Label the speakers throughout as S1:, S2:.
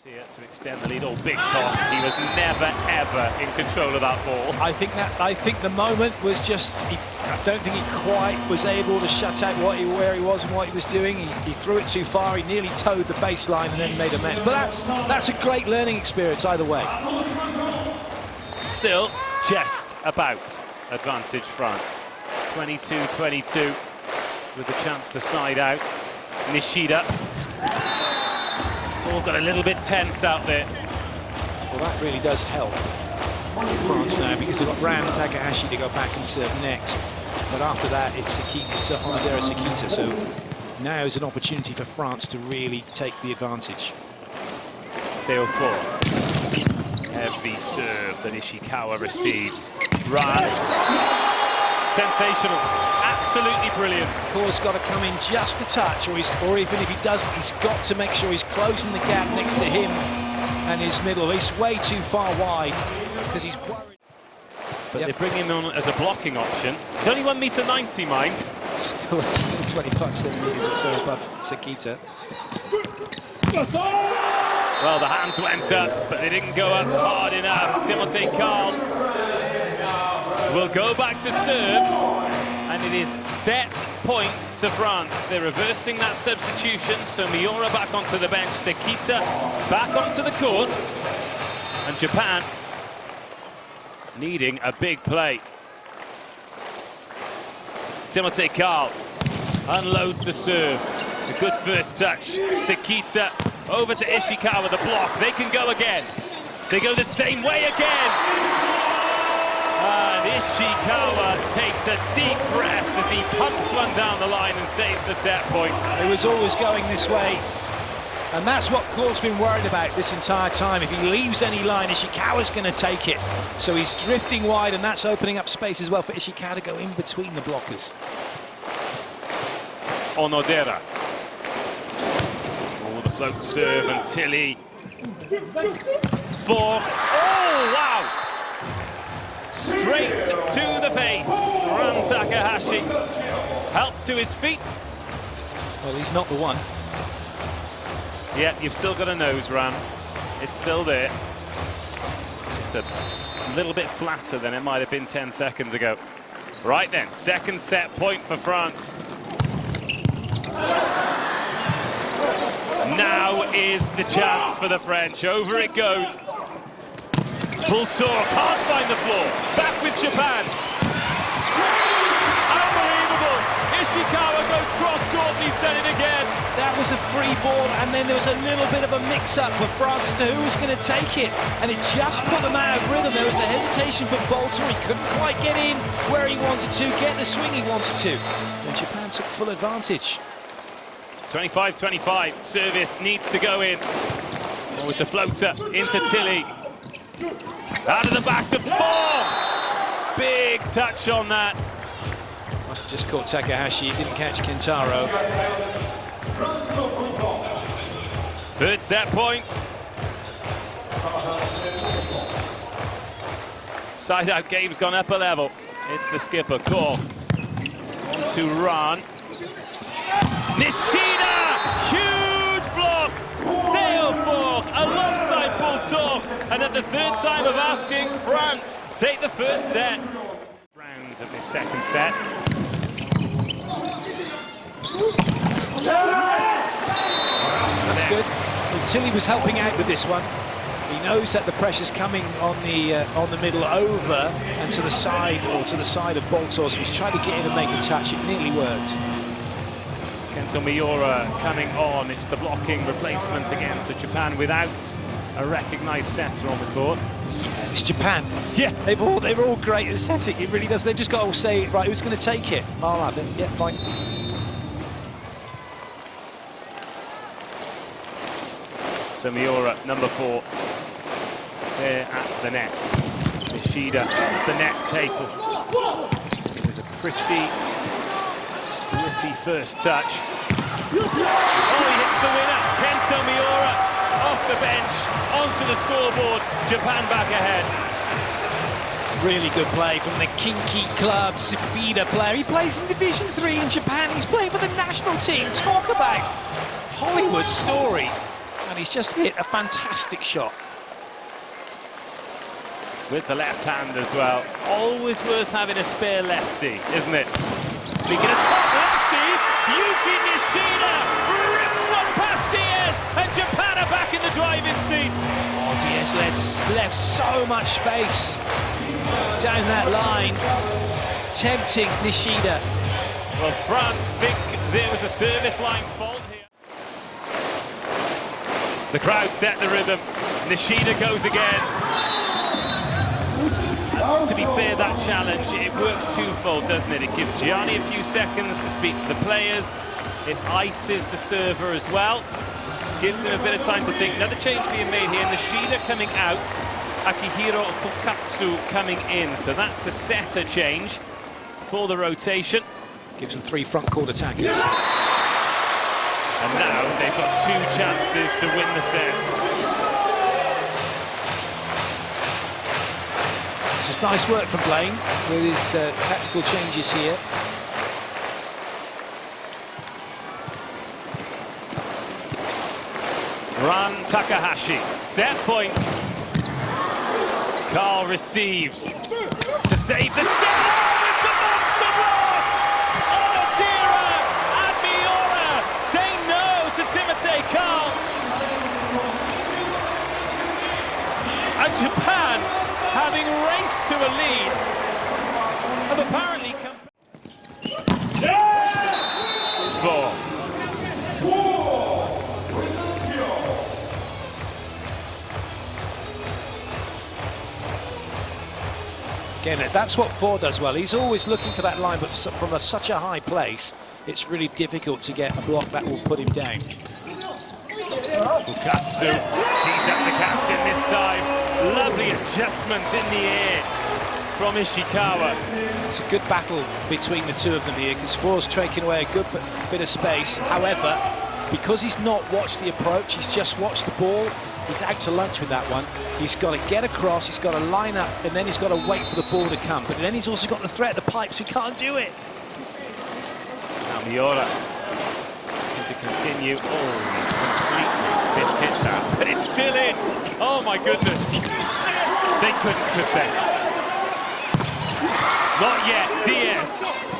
S1: Here to extend the lead. Oh, big toss. He was never ever in control of that ball.
S2: I think the moment was just, I don't think he quite was able to shut out where he was and what he was doing. He threw it too far. He nearly towed the baseline and then made a mess. But that's a great learning experience either way.
S1: Still just about advantage France. 22-22 with the chance to side out. Nishida. It's all got a little bit tense out there.
S2: Well, that really does help France now, because they've got Ran Takahashi to go back and serve next. But after that, it's Sekita. So now is an opportunity for France to really take the advantage.
S1: Theo Faure. Heavy serve that Ishikawa receives. Ran. Sensational. Absolutely brilliant.
S2: Corle's got to come in just a touch, or even if he doesn't, he's got to make sure he's closing the gap next to him and his middle. He's way too far wide because he's worried.
S1: But they bring him on as a blocking option. He's only 1.90 meters, mind.
S2: Still 25 centimeters or so above Sekita.
S1: Well, the hands went up, but they didn't go up hard enough. Timothee Carle will go back to serve, and it is set point to France. They're reversing that substitution, so Miyaura back onto the bench, Sekita back onto the court, and Japan needing a big play. Timothee Carle unloads the serve. It's a good first touch. Sekita over to Ishikawa, the block. They can go again. They go the same way again. And Ishikawa takes a deep breath as he pumps one down the line and saves the set point.
S2: It was always going this way, and that's what Carle's been worried about this entire time. If he leaves any line, Ishikawa's going to take it. So he's drifting wide, and that's opening up space as well for Ishikawa to go in between the blockers.
S1: Onodera. Oh, the float serve, and Tillie. Faure. Oh, wow! Straight to the face. Ran Takahashi helped to his feet.
S2: Well, he's not the one.
S1: Yeah, you've still got a nose, Ran. It's still there. It's just a little bit flatter than it might have been 10 seconds ago. Right then, second set point for France. Now is the chance for the French. Over it goes. Bultor can't find the floor. Back with Japan. Unbelievable. Ishikawa goes cross-court, he's done it again.
S2: That was a free ball, and then there was a little bit of a mix-up for France as to who was going to take it, and it just put them out of rhythm. There was a hesitation for Bultor. He couldn't quite get in where he wanted to, get the swing he wanted to. And Japan took full advantage.
S1: 25-25. Service needs to go in. Oh, it's a floater into Tillie. Out of the back to Faure. Big touch on that.
S2: Must have just caught Takahashi. He didn't catch Kentaro.
S1: Third set point. Side out game's gone up a level. It's the skipper, Carle. On to Ran. Nishida! Huge block! Theo Faure alongside Bultor, and at the third time of asking, France take the first set. Rounds of this second set.
S2: That's good. Well, Tillie was helping out with this one. He knows that the pressure's coming on the middle over and to the side, or to the side of Bultor, so he's trying to get in and make a touch. It nearly worked.
S1: Kento Miyaura coming on. It's the blocking replacement against the Japan without a recognised setter on the court.
S2: Yeah, it's Japan.
S1: Yeah,
S2: they're all great at setting. It really does. They've just got to say, right, who's going to take it? I'll have it. Yeah, fine.
S1: So Miyaura, number 4, there at the net. Nishida at the net table. It was a pretty squiffy first touch. Oh, he hits the winner. Kento Miyaura off the bench, onto the scoreboard. Japan back ahead.
S2: Really good play from the Kinki Club Sifida player. He plays in Division 3 in Japan. He's playing for the national team. Talk about Hollywood story. And he's just hit a fantastic shot.
S1: With the left hand as well. Always worth having a spare lefty, isn't it? Speaking of top lefty, Yuki Ishikawa rips one past Diaz, and Japan are back in the driving seat.
S2: Oh, Diaz left so much space down that line, tempting Nishida.
S1: Well, France think there was a service line fault here. The crowd set the rhythm. Nishida goes again. To be fair, that challenge, it works twofold, doesn't it? It gives Gianni a few seconds to speak to the players. It ices the server as well. Gives him a bit of time to think. Another change being made here. Nishida coming out. Akihiro Fukatsu coming in. So that's the setter change for the rotation.
S2: Gives them 3 front court attackers.
S1: And now they've got 2 chances to win the set.
S2: Just nice work from Blaine with his tactical changes here.
S1: Ran Takahashi, set point. Carle receives to save the set. With the monster block! Onodira and Miyaura say no to Timothee Carle. And Japan, having raced to a lead, have apparently come... 4.
S2: Again, that's what Faure does well. He's always looking for that line, but from such a high place, it's really difficult to get a block that will put him down.
S1: Fukatsu tees up the captain this time. Lovely adjustment in the air from Ishikawa.
S2: It's a good battle between the two of them here, because Faure's taking away a good bit of space. However, because he's not watched the approach, he's just watched the ball, he's out to lunch with that one. He's got to get across, he's got to line up, and then he's got to wait for the ball to come. But then he's also got the threat of the pipes, who can't do it.
S1: Now Miyaura to continue. Oh, he's completely mishit that, but it's still in. Oh my goodness. They couldn't, could they? Not yet. Diaz.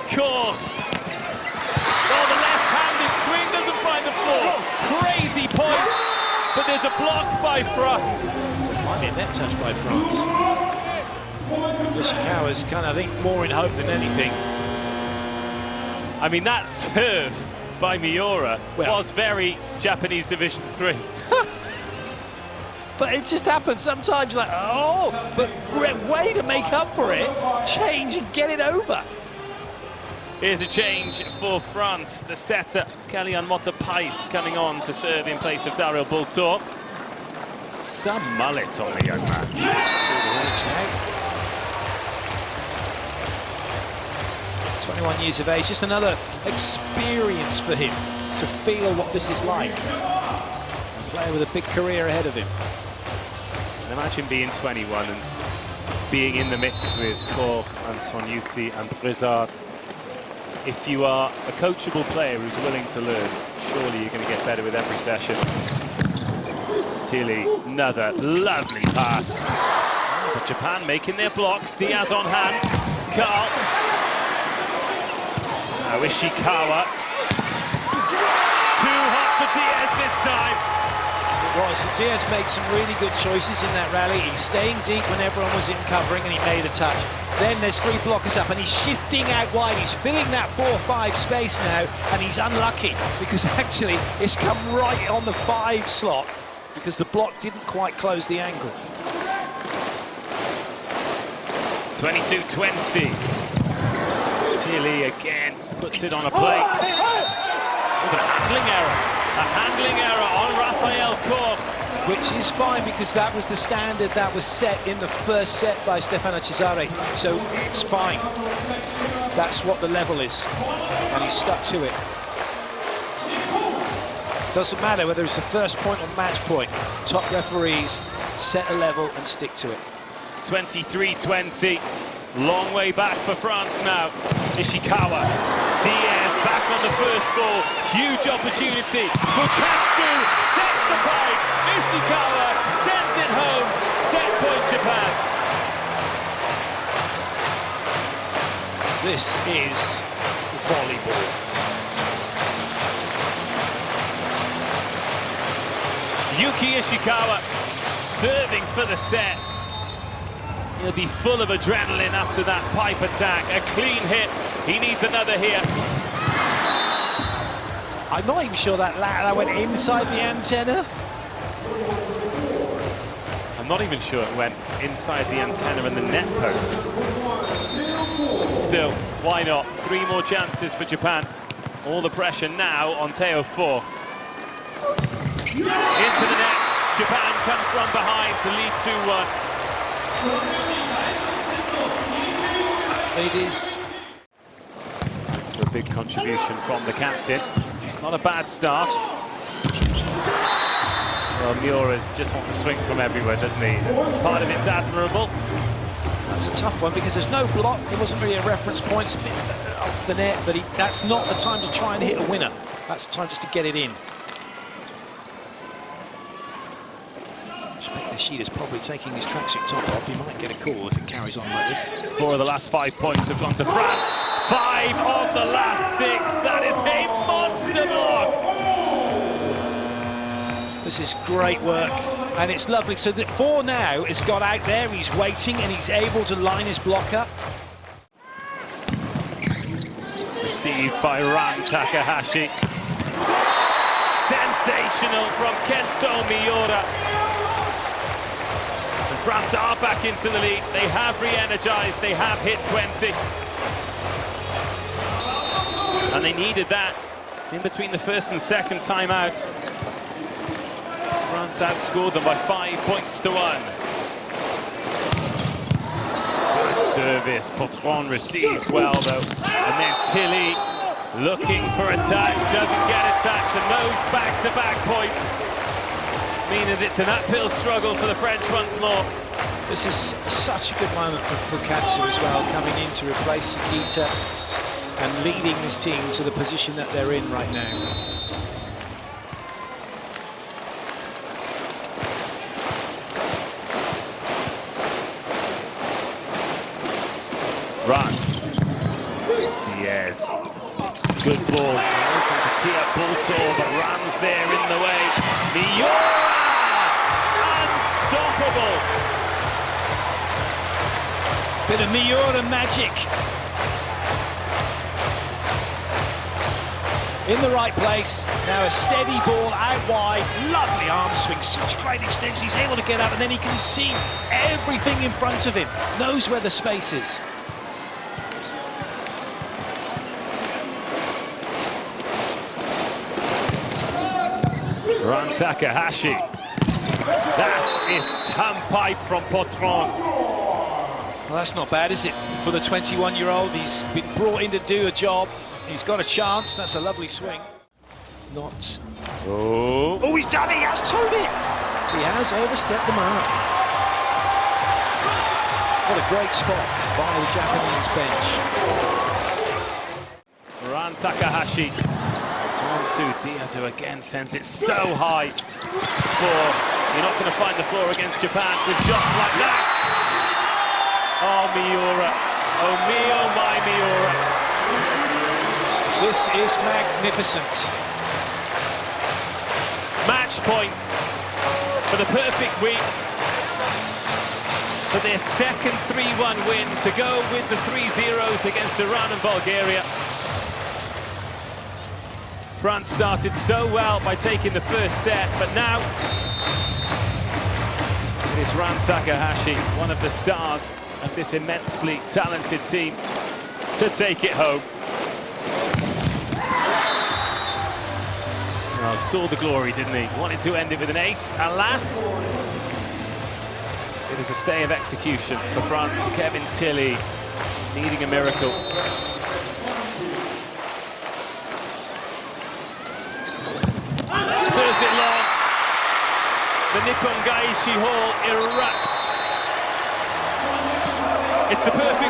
S1: Carle. Oh, the left-handed swing doesn't find the floor. Crazy point. But there's a block by France.
S2: Might be a net touch by France. Ishikawa's kind of, I think, more in hope than anything.
S1: I mean, that serve by Miyaura was very Japanese Division 3.
S2: But it just happens sometimes, like, oh, but way to make up for it, change and get it over.
S1: Here's a change for France. The setter, Kellyanne Mota-Pais, coming on to serve in place of Daryl Bultor. Some mullet on the young man.
S2: 21 years of age, just another experience for him to feel what this is like. A player with a big career ahead of him.
S1: And imagine being 21 and being in the mix with Carle, Antoniuti and Brizard. If you are a coachable player who's willing to learn, surely you're going to get better with every session. Tillie, another lovely pass. But Japan making their blocks. Diaz on hand. Carle. Now Ishikawa. Too hot for Diaz this time.
S2: It was. Diaz made some really good choices in that rally. He's staying deep when everyone was in covering, and he made a touch. Then there's 3 blockers up, and he's shifting out wide. He's filling that 4-5 space now, and he's unlucky because actually it's come right on the 5 slot because the block didn't quite close the angle.
S1: 22-20. Tillie again puts it on a plate. With a handling error. A handling error on Raphael Carle.
S2: Which is fine because that was the standard that was set in the first set by Stefano Cesare. So it's fine. That's what the level is. And he's stuck to it. Doesn't matter whether it's the first point or match point. Top referees set a level and stick to it.
S1: 23-20. Long way back for France now. Ishikawa. Diaz back on the first ball. Huge opportunity. Fukatsu sets the pipe.
S2: Ishikawa sends it home. Set point Japan. This is volleyball.
S1: Yuki Ishikawa serving for the set. He'll be full of adrenaline after that pipe attack. A clean hit. He needs another here.
S2: I'm not even sure that went inside the antenna.
S1: I'm not even sure it went inside the antenna and the net post. Still, why not? 3 more chances for Japan. All the pressure now on Theo Faure. Into the net. Japan come from behind to lead 2-1.
S2: It is
S1: Time for a big contribution from the captain. It's not a bad start. Well, Miyaura just wants to swing from everywhere, doesn't he? Part of it's admirable.
S2: That's a tough one because there's no block. There wasn't really a reference point. It's a bit off the net, but that's not the time to try and hit a winner. That's the time just to get it in. Nishida's probably taking his tracksuit top off. He might get a call if it carries on like this.
S1: 4 of the last 5 points have gone to France. 5 of the last 6. That is a monster block.
S2: This is great work, and it's lovely. So that Faure now has got out there. He's waiting, and he's able to line his block up.
S1: Received by Ran Takahashi. Sensational from Kento Miyaura. France are back into the lead. They have re-energized. They have hit 20. And they needed that in between the first and second timeout. France outscored them by 5 points to 1. Good service. Patron receives well though. And then Tillie looking for a touch, doesn't get a touch, and those back-to-back points mean that it's an uphill struggle for the French once more.
S2: This is such a good moment for Fukatsu as well, coming in to replace Sakita and leading this team to the position that they're in right now.
S1: Run. Diaz. Good ball. Looking to tee up Baltor, but Ram's there in the way. Miyaura! Unstoppable!
S2: Bit of Miyaura magic. In the right place. Now a steady ball out wide. Lovely arm swing. Such great extension. He's able to get up, and then he can see everything in front of him. Knows where the space is.
S1: Ran Takahashi. That is some pipe from Patron.
S2: Well, that's not bad, is it? For the 21-year-old, he's been brought in to do a job. He's got a chance. That's a lovely swing. Not. Oh, he's done it. He has turned it. He has overstepped the mark. What a great spot by the Japanese bench.
S1: Ran Takahashi. On to Diaz, who again sends it so high. You're not going to find the floor against Japan with shots like that. Oh, Miyaura. Oh, me, oh, my Miyaura.
S2: This is magnificent.
S1: Match point for the perfect week. For their second 3-1 win to go with the 3-0s against Iran and Bulgaria. France started so well by taking the first set, but now it is Ran Takahashi, one of the stars of this immensely talented team, to take it home. Well, saw the glory, didn't he? Wanted to end it with an ace. Alas, it is a stay of execution for France. Kevin Tillie needing a miracle. Serves it long. The Nippon Gaishi Hall erupts. It's the perfect